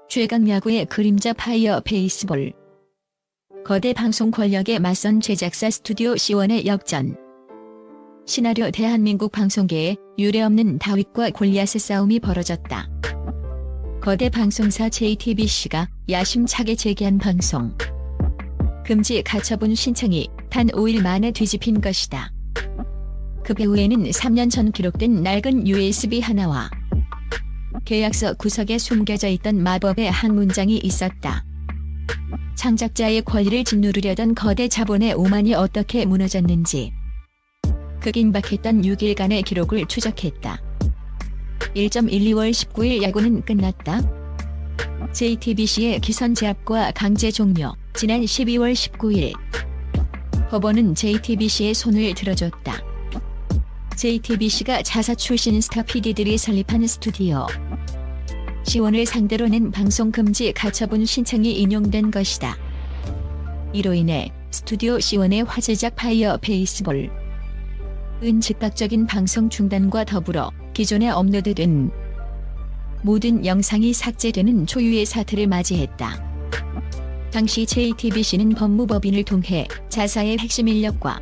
최강 야구의 그림자 파이어 베이스볼. 거대 방송 권력에 맞선 제작사 스튜디오 C1의 역전. 시나리오 대한민국 방송계에 유례없는 다윗과 골리앗의 싸움이 벌어졌다. 거대 방송사 JTBC가 야심차게 제기한 방송 금지 가처분 신청이 단 5일 만에 뒤집힌 것이다. 그 배후에는 3년 전 기록된 낡은 USB 하나와 계약서 구석에 숨겨져 있던 마법의 한 문장이 있었다. 창작자의 권리를 짓누르려던 거대 자본의 오만이 어떻게 무너졌는지 그 긴박했던 6일간의 기록을 추적했다. 1.12월 19일 야구는 끝났다. JTBC의 기선 제압과 강제 종료. 지난 12월 19일 법원은 JTBC의 손을 들어줬다. JTBC가 자사 출신 스타 PD들이 설립한 스튜디오 C1을 상대로 낸 방송 금지 가처분 신청이 인용된 것이다. 이로 인해 스튜디오 C1의 화제작 파이어 베이스볼 은 즉각적인 방송 중단과 더불어 기존에 업로드된 모든 영상이 삭제되는 초유의 사태를 맞이했다. 당시 JTBC는 법무법인을 통해 자사의 핵심 인력과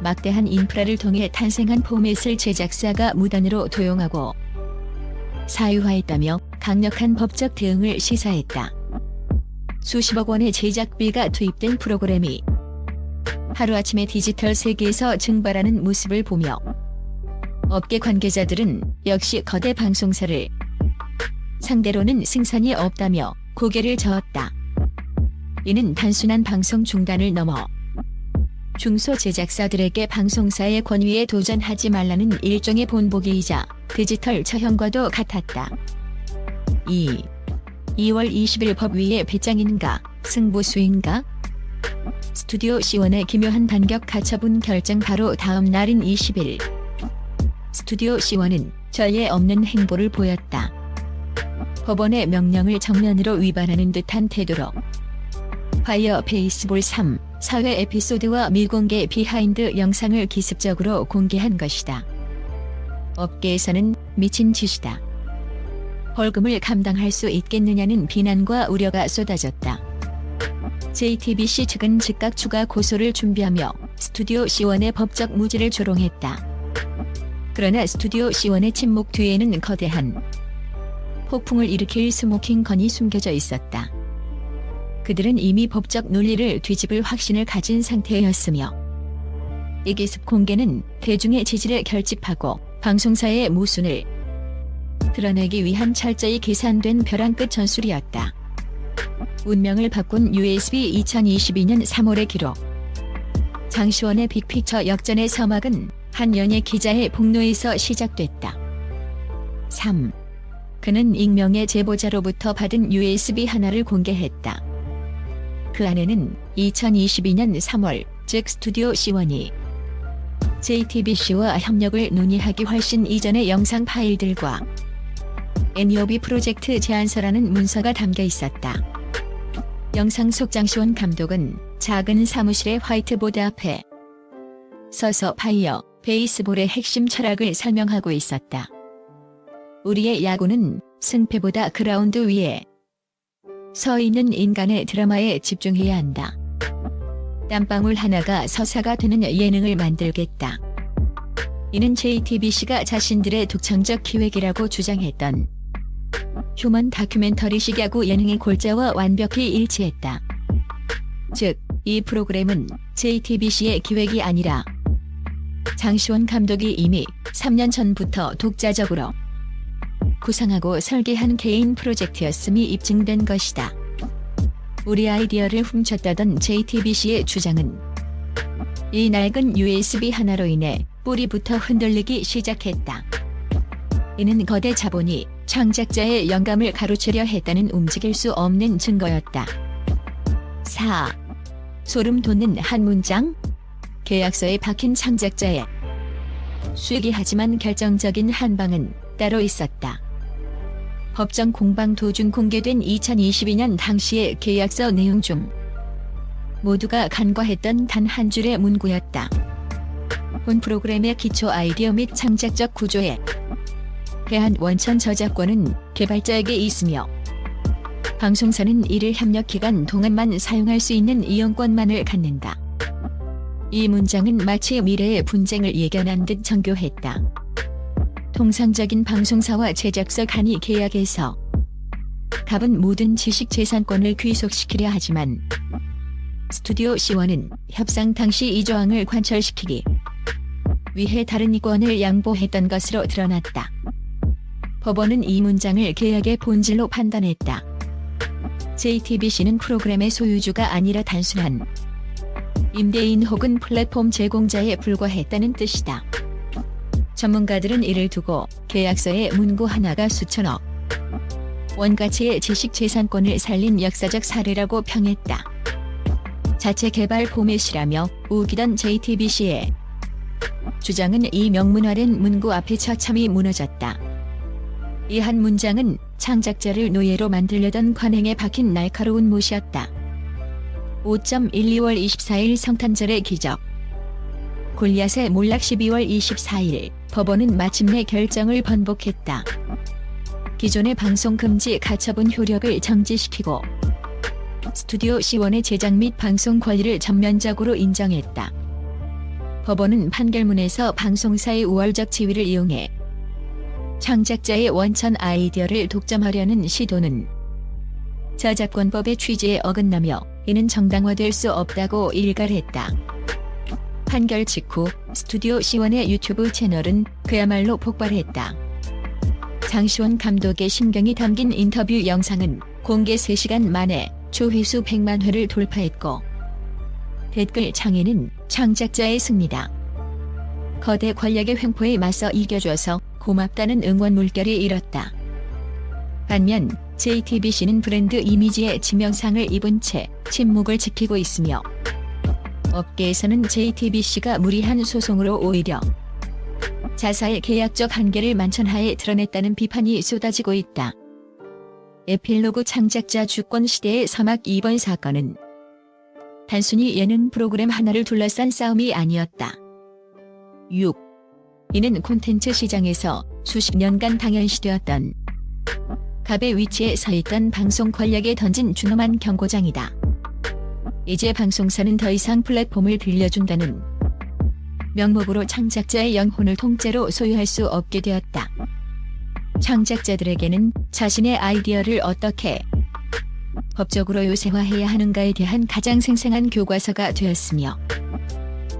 막대한 인프라를 통해 탄생한 포맷을 제작사가 무단으로 도용하고 사유화했다며 강력한 법적 대응을 시사했다. 수십억 원의 제작비가 투입된 프로그램이 하루아침에 디지털 세계에서 증발하는 모습을 보며 업계 관계자들은 역시 거대 방송사를 상대로는 승산이 없다며 고개를 저었다. 이는 단순한 방송 중단을 넘어 중소 제작사들에게 방송사의 권위에 도전하지 말라는 일종의 본보기이자 디지털 처형과도 같았다. 2월 20일 법위의 배짱인가 승부수인가? 스튜디오 C1의 기묘한 반격 가처분 결정 바로 다음 날인 20일 스튜디오 C1은 전례 없는 행보를 보였다. 법원의 명령을 정면으로 위반하는 듯한 태도로 파이어 베이스볼 3 4회 에피소드와 미공개 비하인드 영상을 기습적으로 공개한 것이다. 업계에서는 미친 짓이다. 벌금을 감당할 수 있겠느냐는 비난과 우려가 쏟아졌다. JTBC 측은 즉각 추가 고소를 준비하며 스튜디오 C1의 법적 무지를 조롱했다. 그러나 스튜디오 C1의 침묵 뒤에는 거대한 폭풍을 일으킬 스모킹 건이 숨겨져 있었다. 그들은 이미 법적 논리를 뒤집을 확신을 가진 상태였으며 이 기습 공개는 대중의 지지를 결집하고 방송사의 모순을 드러내기 위한 철저히 계산된 벼랑 끝 전술이었다. 운명을 바꾼 USB 2022년 3월의 기록. 장시원의 빅픽처 역전의 서막은 한 연예 기자의 폭로에서 시작됐다. 3. 그는 익명의 제보자로부터 받은 USB 하나를 공개했다. 그 안에는 2022년 3월, 즉 스튜디오 C1이 JTBC와 협력을 논의하기 훨씬 이전의 영상 파일들과 NEOB 프로젝트 제안서라는 문서가 담겨 있었다. 영상 속 장시원 감독은 작은 사무실의 화이트보드 앞에 서서 파이어 베이스볼의 핵심 철학을 설명하고 있었다. 우리의 야구는 승패보다 그라운드 위에 서 있는 인간의 드라마에 집중해야 한다. 땀방울 하나가 서사가 되는 예능을 만들겠다. 이는 JTBC가 자신들의 독창적 기획이라고 주장했던 휴먼 다큐멘터리식 야구 예능의 골자와 완벽히 일치했다. 즉, 이 프로그램은 JTBC의 기획이 아니라 장시원 감독이 이미 3년 전부터 독자적으로 구상하고 설계한 개인 프로젝트였음이 입증된 것이다. 우리 아이디어를 훔쳤다던 JTBC의 주장은 이 낡은 USB 하나로 인해 뿌리부터 흔들리기 시작했다. 이는 거대 자본이 창작자의 영감을 가로채려 했다는 움직일 수 없는 증거였다. 4. 소름 돋는 한 문장? 계약서에 박힌 창작자의 쇠기하지만 결정적인 한 방은 따로 있었다. 법정 공방 도중 공개된 2022년 당시의 계약서 내용 중 모두가 간과했던 단 한 줄의 문구였다. 본 프로그램의 기초 아이디어 및 창작적 구조에 대한 원천 저작권은 개발자에게 있으며 방송사는 이를 협력 기간 동안만 사용할 수 있는 이용권만을 갖는다. 이 문장은 마치 미래의 분쟁을 예견한 듯 정교했다. 통상적인 방송사와 제작사 간이 계약에서 갑은 모든 지식재산권을 귀속시키려 하지만 스튜디오 C1은 협상 당시 이 조항을 관철시키기 위해 다른 이권을 양보했던 것으로 드러났다. 법원은 이 문장을 계약의 본질로 판단했다. JTBC는 프로그램의 소유주가 아니라 단순한 임대인 혹은 플랫폼 제공자에 불과했다는 뜻이다. 전문가들은 이를 두고 계약서의 문구 하나가 수천억 원가치의 지식재산권을 살린 역사적 사례라고 평했다. 자체 개발 포맷이라며 우기던 JTBC의 주장은 이 명문화된 문구 앞에 처참히 무너졌다. 이 한 문장은 창작자를 노예로 만들려던 관행에 박힌 날카로운 못이었다. 5.12월 24일 성탄절의 기적. 골리앗의 몰락 12월 24일 법원은 마침내 결정을 번복했다. 기존의 방송 금지 가처분 효력을 정지시키고 스튜디오 C1의 제작 및 방송 권리를 전면적으로 인정했다. 법원은 판결문에서 방송사의 우월적 지위를 이용해 창작자의 원천 아이디어를 독점하려는 시도는 저작권법의 취지에 어긋나며 이는 정당화될 수 없다고 일갈했다. 판결 직후 스튜디오 C1의 유튜브 채널은 그야말로 폭발했다. 장시원 감독의 심경이 담긴 인터뷰 영상은 공개 3시간 만에 조회수 100만 회를 돌파했고 댓글 창에는 창작자의 승리다. 거대 권력의 횡포에 맞서 이겨줘서 고맙다는 응원 물결이 일었다. 반면 JTBC는 브랜드 이미지의 지명상을 입은 채 침묵을 지키고 있으며 업계에서는 JTBC가 무리한 소송으로 오히려 자사의 계약적 한계를 만천하에 드러냈다는 비판이 쏟아지고 있다. 에필로그 창작자 주권 시대의 사막 2번 사건은 단순히 예능 프로그램 하나를 둘러싼 싸움이 아니었다. 6. 이는 콘텐츠 시장에서 수십 년간 당연시되었던 갑의 위치에 서 있던 방송 권력에 던진 준엄한 경고장이다. 이제 방송사는 더 이상 플랫폼을 빌려준다는 명목으로 창작자의 영혼을 통째로 소유할 수 없게 되었다. 창작자들에게는 자신의 아이디어를 어떻게 법적으로 요새화해야 하는가에 대한 가장 생생한 교과서가 되었으며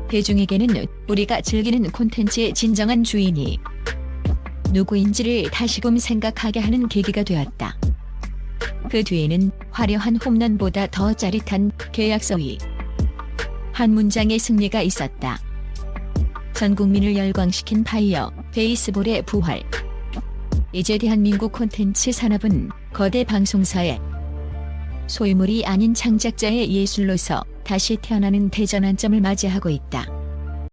대중에게는 우리가 즐기는 콘텐츠의 진정한 주인이 누구인지를 다시금 생각하게 하는 계기가 되었다. 그 뒤에는 화려한 홈런보다 더 짜릿한 계약서 위 한 문장의 승리가 있었다. 전 국민을 열광시킨 파이어 베이스볼의 부활. 이제 대한민국 콘텐츠 산업은 거대 방송사의 소유물이 아닌 창작자의 예술로서 다시 태어나는 대전환점을 맞이하고 있다.